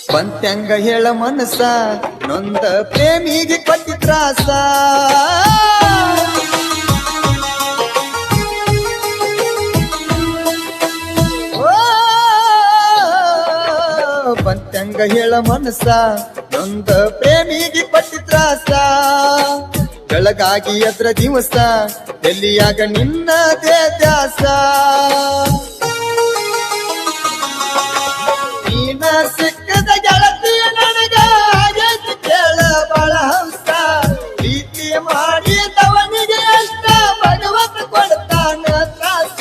ಬಂತ್ಯಂಗ ಹೇಳ ಮನಸ ನೊಂದ ಪ್ರೇಮಿಗೆ ಕೊಟ್ಟಿ ತ್ರಾಸ ಬಂತ್ಯಂಗ ಹೇಳ ಮನಸ ನೊಂದ ಪ್ರೇಮಿಗೆ ಕೊಟ್ಟಿ ತ್ರಾಸ ಬೆಳಗಾಗಿ ಅದ್ರ ದಿವಸ ಎಲ್ಲಿಯಾಗ ನಿನ್ನದೇ ದ್ಯಾಸ ನೀನ ಸಿಕ್ಕದ ಗೆಳತಿ ನನಗ ಆಗೈತಿ ಕೇಳ ಬಾಳ ಹಂಸ ಪ್ರೀತಿ ಮಾಡಿದವನಿಗೆ ಅಷ್ಟ ಭಗವಂತ ಕೊಡ್ತಾನ ತ್ರಾಸ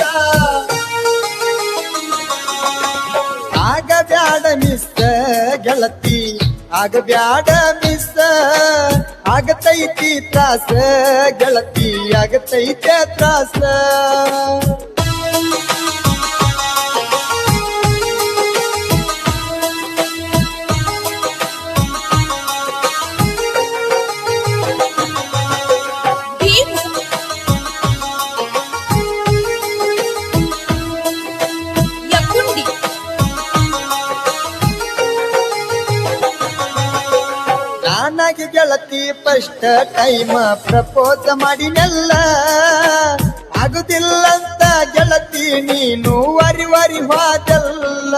ಆಗ ಬ್ಯಾಡ ಮಿಸ್ ಗೆಳತಿ ಆಗ ಬ್ಯಾಡ ಮಿಸ್ ಆಗತೈತಿ ತ್ರಾಸ ಗೆಳತಿ ಆಗತೈತೆ ತ್ರಾಸ ನಾನಾಗಿ ಗೆಳತಿ ಫಸ್ಟ್ ಟೈಮ್ ಪ್ರಪೋಸ್ ಮಾಡಿನೆಲ್ಲ ಆಗುದಿಲ್ಲಂತ ಗೆಳತಿ ನೀನು ವರಿ ವರಿ ಹೋದಲ್ಲ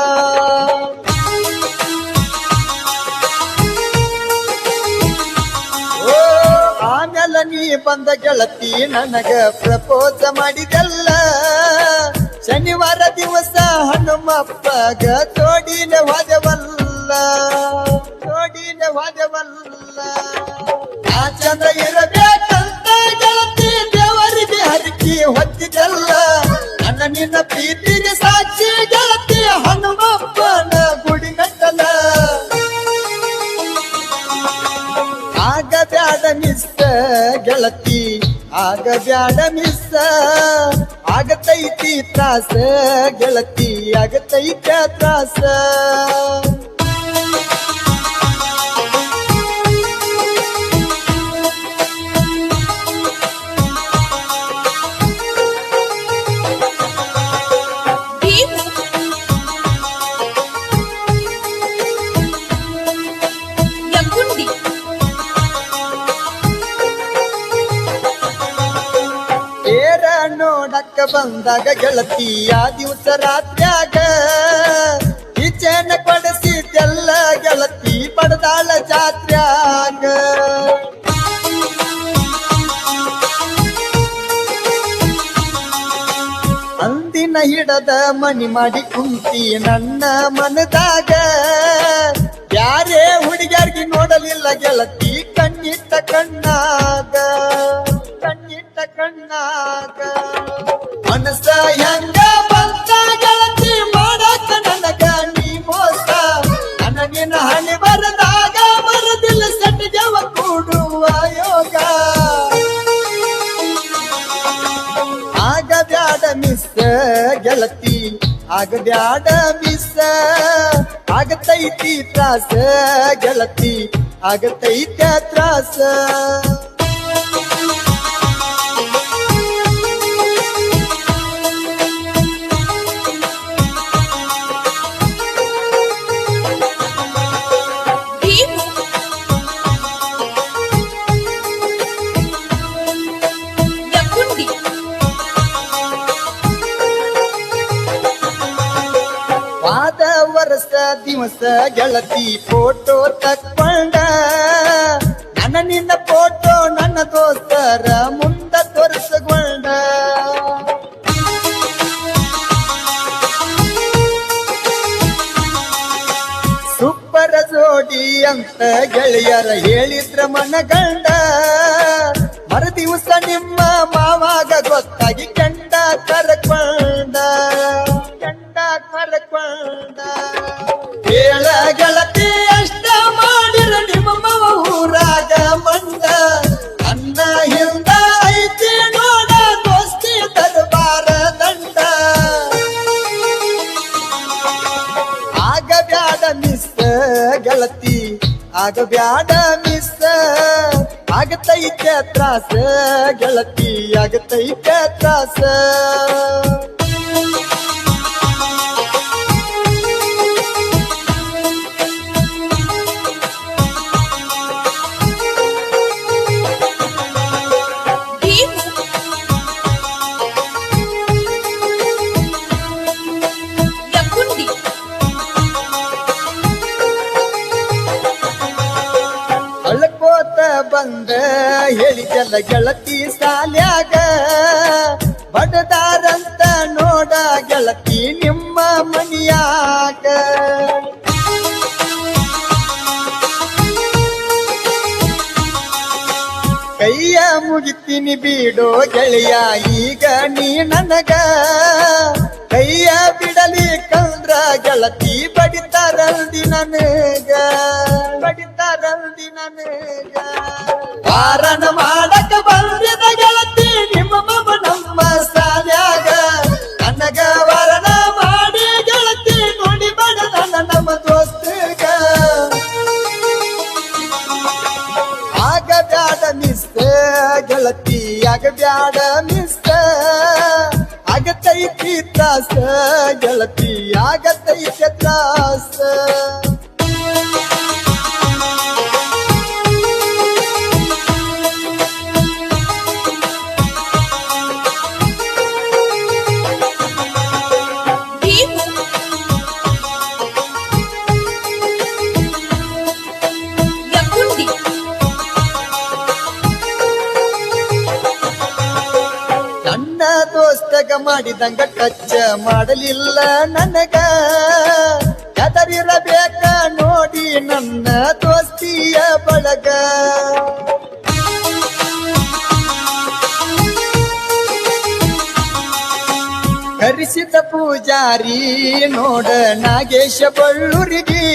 ಓ ಆಮೇಲೆ ನೀ ಬಂದ ಗೆಳತಿ ನನಗ ಪ್ರಪೋಸ್ ಮಾಡಿದೆಲ್ಲ ಶನಿವಾರ ದಿವಸ ಹನುಮಪ್ಪಗ ತೋಡಿಲೆ ಹೋದೆವಲ್ಲ ಆ ಚಂದ ಇರಬೇಕಂತ ಗೆಳತಿ ದೇವರಿಗೆ ಹರಕಿ ಹೊತ್ತಿದಲ್ಲ ನನ್ನ ನಿನ್ನ ಪ್ರೀತಿಗೆ ಸಾಕ್ಷಿ ಗೆಳತಿ ಹನುಮಪ್ಪನ ಗುಡಿ ಮೆಟ್ಟಲ ಆಗ ಬ್ಯಾಡ ಮಿಸ್ ಗೆಳತಿ ಆಗ ಬ್ಯಾಡ ಮಿಸ್ ಆಗತೈತಿ ತ್ರಾಸ ಗೆಳತಿ ಆಗತೈತ ತ್ರಾಸ ನೋಡಕ್ಕ ಬಂದಾಗ ಗೆಳತಿ ಆ ದಿವಸ ರಾತ್ರ್ಯಾಗ ಈಚೆನ ಕೊಡಿಸಿದ್ದೆಲ್ಲ ಗೆಳತಿ ಪಡದಾಳ ಜಾತ್ರ್ಯಾಗ ಅಂದಿನ ಹಿಡದ ಮನಿ ಮಾಡಿ ಕುಂತಿ ನನ್ನ ಮನದಾಗ ಯಾರೇ ಹುಡುಗಿಯರ್ಗಿ ನೋಡಲಿಲ್ಲ ಗೆಳತಿ ಕಣ್ಣಿಟ್ಟ ಕಣ್ಣಾಗ ಮನಸ ಹೆಂಗ ಬಂತ ಗೆಳತಿ ಮಾಡಕ ನನಗ ನೀ ಮೋಸ ನನ್ನ ನಿನ್ನ ಹಣಿ ಬರದಾಗ ಬರದಿಲ್ಲ ಸೆಟ್ಟಿಗೆವ ಕೂಡುವ ಯೋಗ ಆಗ ಬ್ಯಾಡ ಮಿಸ್ ಗೆಳತಿ ಆಗ ಬ್ಯಾಡ ಮಿಸ್ ಆಗತೈತಿ ತ್ರಾಸ ಗೆಳತಿ ಆಗತೈತ ತ್ರಾಸ ವರ್ಷ ದಿವಸ ಗೆಳತಿ ಫೋಟೋ ತಕ್ಕೊಂಡ ನನ್ನ ನಿನ್ನ ಫೋಟೋ ನನ್ನ ದೋಸ್ತರ ಮುಂದ ತೋರಿಸಗೊಂಡ ಸೂಪರ್ ಜೋಡಿ ಅಂತ ಗೆಳೆಯರ ಹೇಳಿದ್ರ ಮನಗಂಡ ಮರುದಿವಸ ನಿಮ್ಮ ಮಾವಾಗ ಗೊತ್ತಾಗಿ ಕೆಂಡ ಕರಕೊಂಡ ಹೇಳ ಗೆಳತಿ ಅಷ್ಟ ಮಾಡಿರ ನಿಮ್ಮ ಮವ ಊರಾಗ ಮಂಡ ಅನ್ನ ಹಿಂದ ಐತಿ ನೋಡ ದೋಸ್ತಿ ದರ್ಬಾರ ದಂಡ ಆಗ ಬ್ಯಾಡ ಮಿಸ್ ಗೆಳತಿ ಆಗ ಬ್ಯಾಡ ಮಿಸ್ ಆಗತೈತೆ ತ್ರಾಸ ಗೆಳತಿ ಆಗತೈತೆ ತ್ರಾಸ ಹೇಳಿದೆಲ್ಲ ಗೆಳತಿ ಸಾಲ್ಯಾಗ ಬಡದಾರಂತ ನೋಡ ಗೆಳತಿ ನಿಮ್ಮ ಮನಿಯಾಗ ಕೈಯ ಮುಗಿತೀನಿ ಬೀಡೋ ಗೆಳೆಯ ಈಗ ನೀ ನನಗ ಕೈಯ ಬಿಡಲಿ ಕಂದ್ರ ಗೆಳತಿ ಬಡಿತಾರಲ್ದಿ ನನಗ ವಾರನ ಮಾಡಕ ಬಂದಿದ ಗೆಳತಿ ನಿಮ್ಮ ಮಮ್ಮ ನಮ್ಮ ಸಾಲ್ಯಾಗ ನನಗ ವಾರನ ಮಾಡಿ ಗೆಳತಿ ನೋಡಿ ಬಡ ನಮ್ಮ ದೋಸ್ತಗ ಆಗ ಬ್ಯಾಡ ಮಿಸ್ ಗೆಳತಿ ಆಗ ಬ್ಯಾಡ ಮಿಸ್ ಆಗತೈತಿ ತ್ರಾಸ ಗೆಳತಿ ಆಗತೈತಿ ತ್ರಾಸ ನನ್ನ ದೋಸ್ತಗ ಮಾಡಿದಂಗ ಟಚ್ ಮಾಡಲಿಲ್ಲ ನನಗ ಕದರಿರಬೇಕ ನೋಡಿ ನನ್ನ ದೋಸ್ತಿಯ ಬಳಗ ಕರೆಸಿದ ಪೂಜಾರಿ ನೋಡ ನಾಗೇಶ ಬಳ್ಳೂರಿಗೆ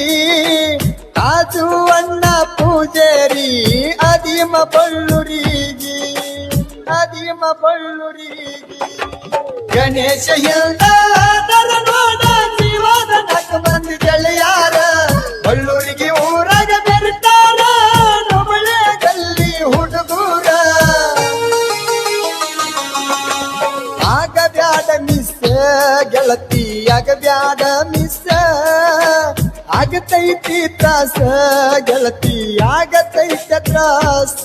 ಕಾಜು ಅಣ್ಣ ಪೂಜಾರಿ ಅದಿಮ ಬಳ್ಳೂರಿಗೆ ಗಣೇಶ ಹಿಂದರ ನೋಡ ಜೀವದ ನಕ ಮಂದಿ ಗೆಳೆಯಾರ ಬಳ್ಳೂರಿಗೆ ಊರಾಗ ಬೆರ್ತಾರ ನಮಳೆ ಗಲ್ಲಿ ಹುಡುಗೂರ ಆಗ ಬ್ಯಾಡ ಮಿಸ್ ಗೆಳತಿ ಆಗ ಬ್ಯಾಡ ಮಿಸ್ ಆಗತೈತಿ ತ್ರಾಸ ಗೆಳತಿ ಆಗತೈತಿ ತ್ರಾಸ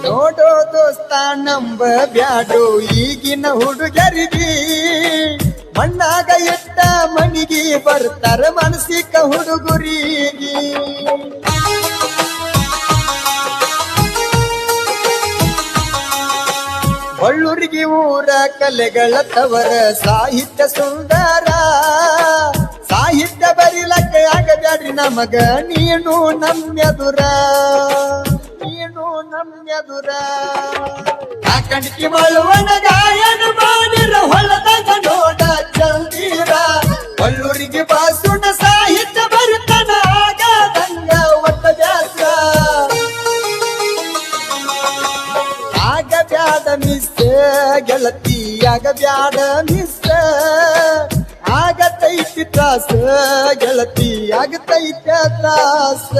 ನೋಡೋ ದೋಸ್ತ ನಂಬ ಬ್ಯಾಡೋ ಈಗಿನ ಹುಡುಗರಿಗೆ ಮಣ್ಣಾಗ ಇಟ್ಟ ಮನಿಗೆ ಬರ್ತಾರ ಮನಸಿಕ ಹುಡುಗರಿಗೆ ಬಳ್ಳೂರಿಗೆ ಊರ ಕಲೆಗಳ ತವರ ಸಾಹಿತ್ಯ ಸುಂದರ ಸಾಹಿತ್ಯ ಬರಿಲಕ್ಕೆ ಆಗಬ್ಯಾಡ್ರಿ ನಮಗ ನೀನು ನಮ್ಮೆದುರ ಕಾಕಂಡಿಕಿ ಮಳುವನ ಗಾಯನ ಮಾಡಿರ ಹೊಲದಾಗ ನೋಡ ಚಂದೀರ ಬಳ್ಳೂರಿಗೆ ಬಾಸುಣ ಸಾಹಿತ್ಯ ಬರುತ್ತನ ಆಗದಂಗ ಒಟ್ಟ ಬ್ಯಾಸ ಆಗ ಬ್ಯಾಡ ಮಿಸ್ ಗೆಳತಿ ಆಗ ಬ್ಯಾಡ ಮಿಸ್ ಆಗತೈತಿ ತ್ರಾಸ ಗೆಳತಿ ಆಗತೈತಿ ತ್ರಾಸ